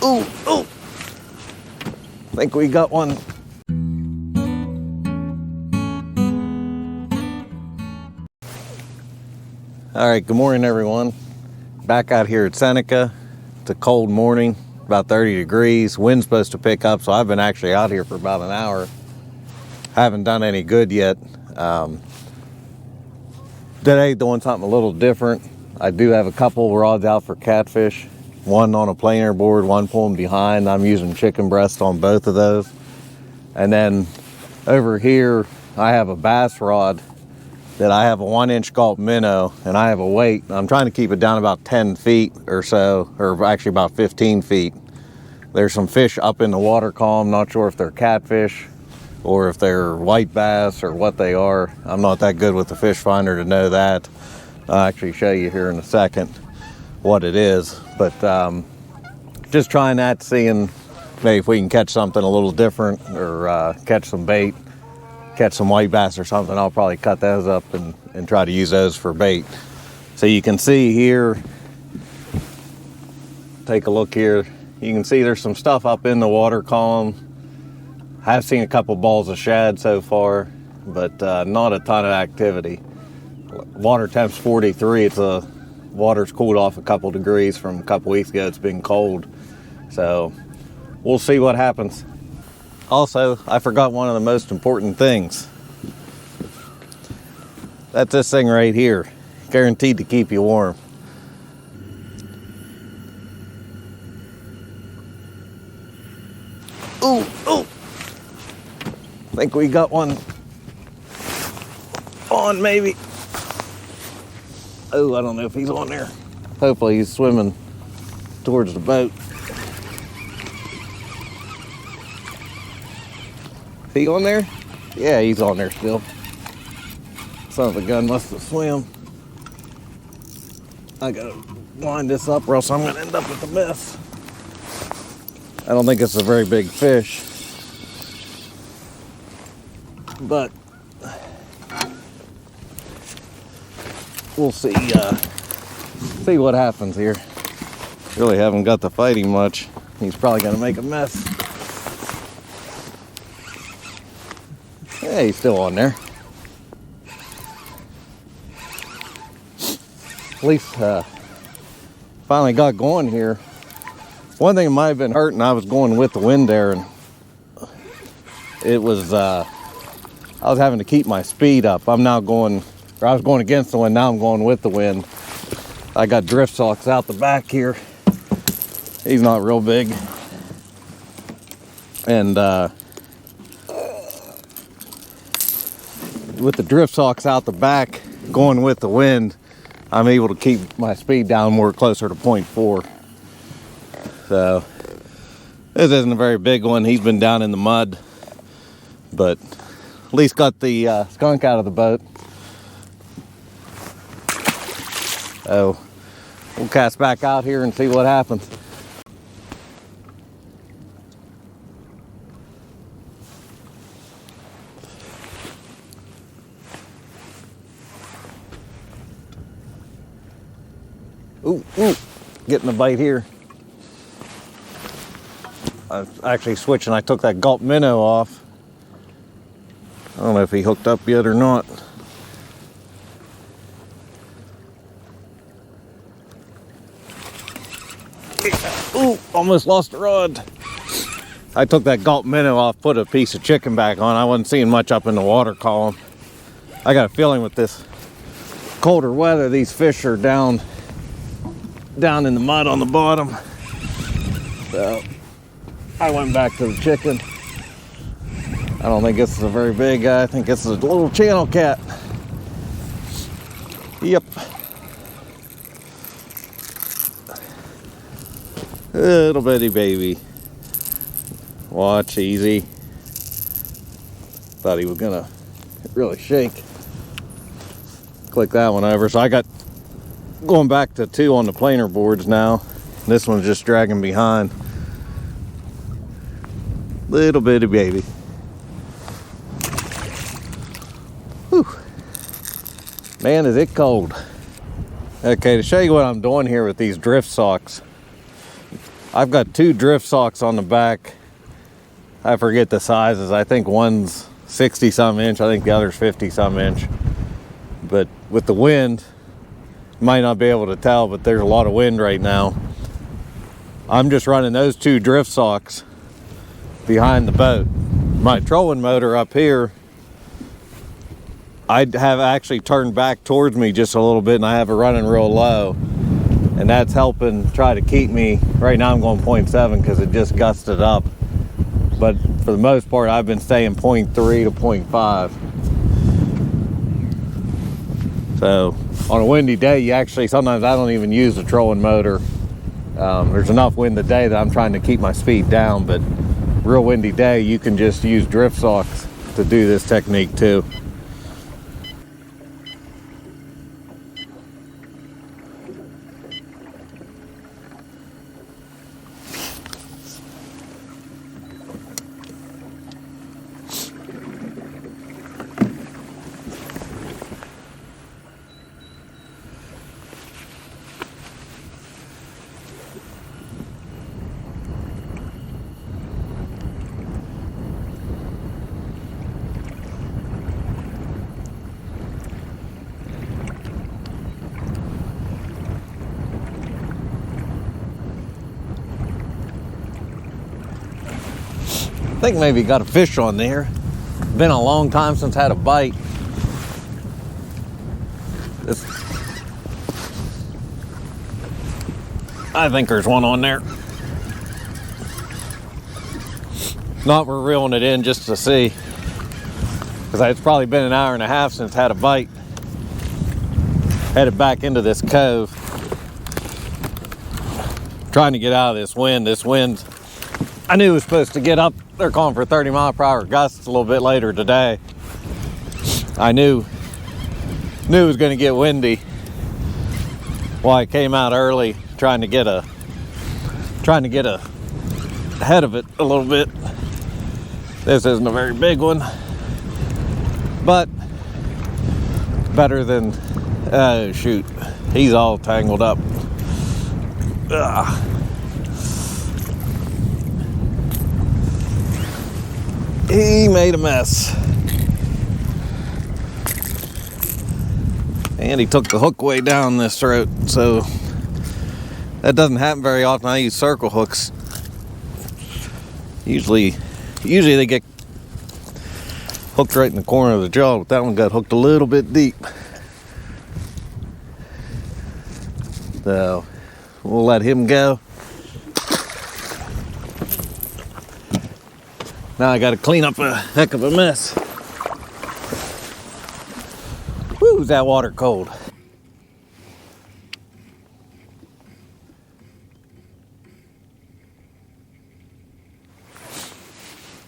Ooh, ooh. Think we got one. All right, good morning, everyone. Back out here at Seneca. It's a cold morning, about 30 degrees. Wind's supposed to pick up, so I've been actually out here for about an hour. Haven't done any good yet. Today, doing something a little different. I do have a couple rods out for catfish. One on a planer board, one pulling behind. I'm using chicken breast on both of those. And then over here, I have a bass rod that I have a 1-inch gulp minnow, and I have a weight. I'm trying to keep it down about 10 feet or so, or actually about 15 feet. There's some fish up in the water column. Not sure if they're catfish or if they're white bass or what they are. I'm not that good with the fish finder to know that. I'll actually show you here in a second what it is. But just trying that, seeing maybe if we can catch something a little different, or catch some bait, catch some white bass or something. I'll probably cut those up and try to use those for bait. So you can see here, take a look here. You can see there's some stuff up in the water column. I have seen a couple balls of shad so far, but not a ton of activity. Water temp's 43. Water's cooled off a couple degrees from a couple weeks ago. It's been cold. So we'll see what happens. Also, I forgot one of the most important things. That's this thing right here. Guaranteed to keep you warm. Ooh, ooh. Think we got one on, maybe. Oh, I don't know if he's on there. Hopefully he's swimming towards the boat. Is he on there? Yeah, he's on there still. Son of a gun must have swam. I gotta line this up or else I'm gonna end up with a mess. I don't think it's a very big fish, but we'll see what happens here. Really haven't got to fighting much. He's probably gonna make a mess. Yeah, he's still on there. At least finally got going here. One thing that might have been hurting, I was going with the wind there, and it was I was having to keep my speed up. I was going against the wind, now I'm going with the wind. I got drift socks out the back here. He's not real big. And with the drift socks out the back, going with the wind, I'm able to keep my speed down more closer to 0.4. So this isn't a very big one. He's been down in the mud, but at least got the skunk out of the boat. So we'll cast back out here and see what happens. Ooh, ooh, getting a bite here. I was actually switching. I took that gulp minnow off. I don't know if he hooked up yet or not. Ooh, almost lost the rod. I took that gulp minnow off, put a piece of chicken back on. I wasn't seeing much up in the water column. I got a feeling with this colder weather, these fish are down in the mud on the bottom. So I went back to the chicken. I don't think this is a very big guy. I think this is a little channel cat. Yep. Little bitty baby. Watch, easy. Thought he was gonna really shake. Click that one over. So I got going back to 2 on the planer boards now. This one's just dragging behind. Little bitty baby. Whew. Man, is it cold. Okay, to show you what I'm doing here with these drift socks. I've got 2 drift socks on the back. I forget the sizes. I think one's 60 some inch. I think the other's 50 some inch. But with the wind, you might not be able to tell, but there's a lot of wind right now. I'm just running those 2 drift socks behind the boat. My trolling motor up here, I have actually turned back towards me just a little bit, and I have it running real low, and that's helping try to keep me. Right now I'm going 0.7 because it just gusted up, but for the most part I've been staying 0.3 to 0.5. So on a windy day, you actually, sometimes I don't even use the trolling motor. There's enough wind today that I'm trying to keep my speed down, but real windy day, you can just use drift socks to do this technique too. I think maybe got a fish on there. Been a long time since I had a bite. I think there's one on there. Not, we're reeling it in just to see, because it's probably been an hour and a half since I had a bite. Headed back into this cove, trying to get out of this wind. This wind, I knew it was supposed to get up. They're calling for 30 mile per hour gusts a little bit later today. I knew it was going to get windy. Well, I came out early trying to get ahead of it a little bit. This isn't a very big one, but better than, oh shoot, he's all tangled up. Ugh. He made a mess. And he took the hook way down this throat, so that doesn't happen very often. I use circle hooks. Usually they get hooked right in the corner of the jaw, but that one got hooked a little bit deep. So we'll let him go. Now I got to clean up a heck of a mess. Woo, is that water cold?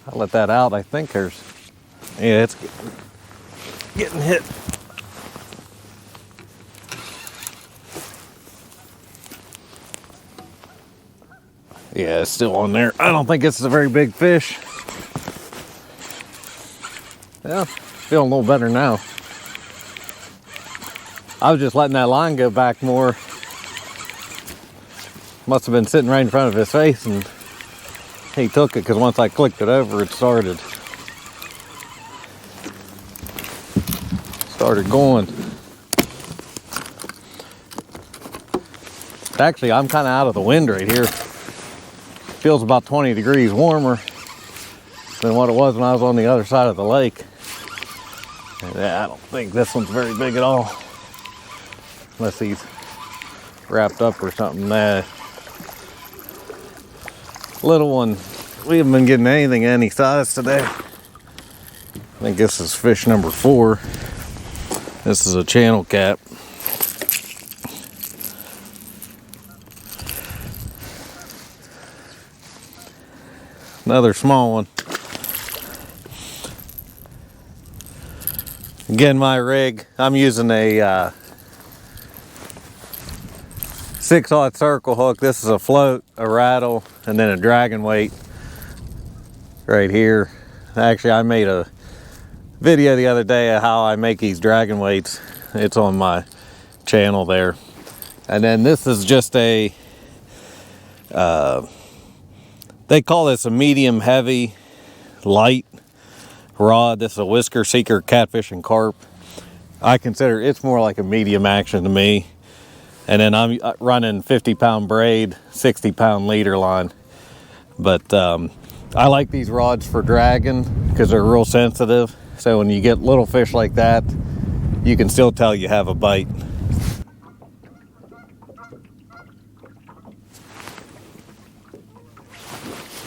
I'll let that out. I think there's, yeah, it's getting hit. Yeah, it's still on there. I don't think it's a very big fish. Yeah, feeling a little better now. I was just letting that line go back more. Must have been sitting right in front of his face, and he took it, because once I clicked it over, it started going. Actually, I'm kind of out of the wind right here. Feels about 20 degrees warmer than what it was when I was on the other side of the lake. Yeah, I don't think this one's very big at all. Unless he's wrapped up or something. Nah. Little one. We haven't been getting anything any size today. I think this is fish number 4. This is a channel cap. Another small one. Again, my rig, I'm using a 6/0 circle hook. This is a float, a rattle, and then a dragon weight right here. Actually, I made a video the other day of how I make these dragon weights. It's on my channel there. And then this is just a They call this a medium heavy light rod. This is a whisker seeker catfish and carp. I consider it's more like a medium action to me. And then I'm running 50-pound braid, 60-pound leader line. But I like these rods for dragging because they're real sensitive. So when you get little fish like that, you can still tell you have a bite.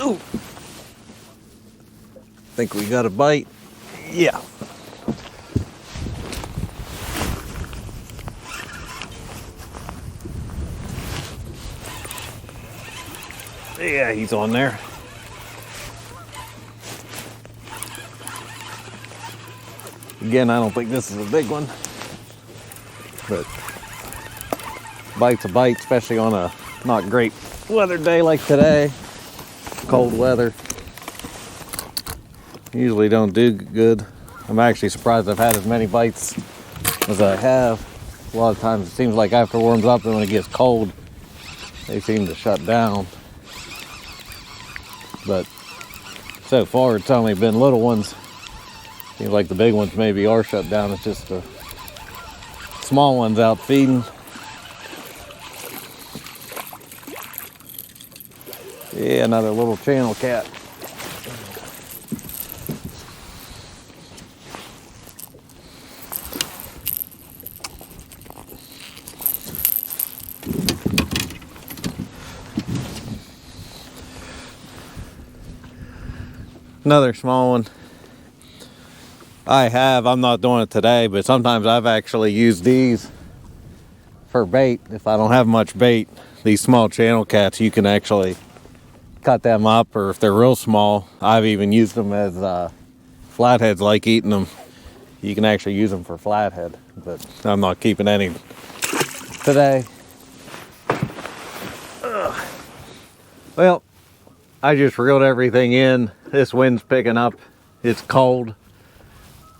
Ooh. Think we got a bite? Yeah. Yeah, he's on there. Again, I don't think this is a big one, but bite's a bite, especially on a not great weather day like today. Cold weather. Usually don't do good. I'm actually surprised I've had as many bites as I have. A lot of times it seems like after it warms up and when it gets cold, they seem to shut down. But so far it's only been little ones. Seems like the big ones maybe are shut down. It's just the small ones out feeding. Yeah, another little channel cat. Another small one. I'm not doing it today, but sometimes I've actually used these for bait. If I don't have much bait, these small channel cats, you can actually cut them up, or if they're real small, I've even used them as flatheads, like eating them. You can actually use them for flathead, but I'm not keeping any today. Ugh. Well, I just reeled everything in. This wind's picking up. It's cold.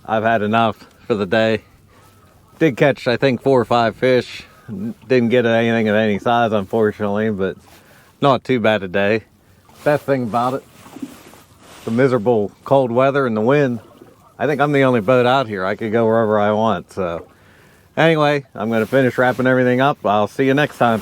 I've had enough for the day. Did catch, I think, 4 or 5 fish. Didn't get anything of any size, unfortunately, but not too bad a day. Best thing about it, the miserable cold weather and the wind. I think I'm the only boat out here. I could go wherever I want. So anyway, I'm going to finish wrapping everything up. I'll see you next time.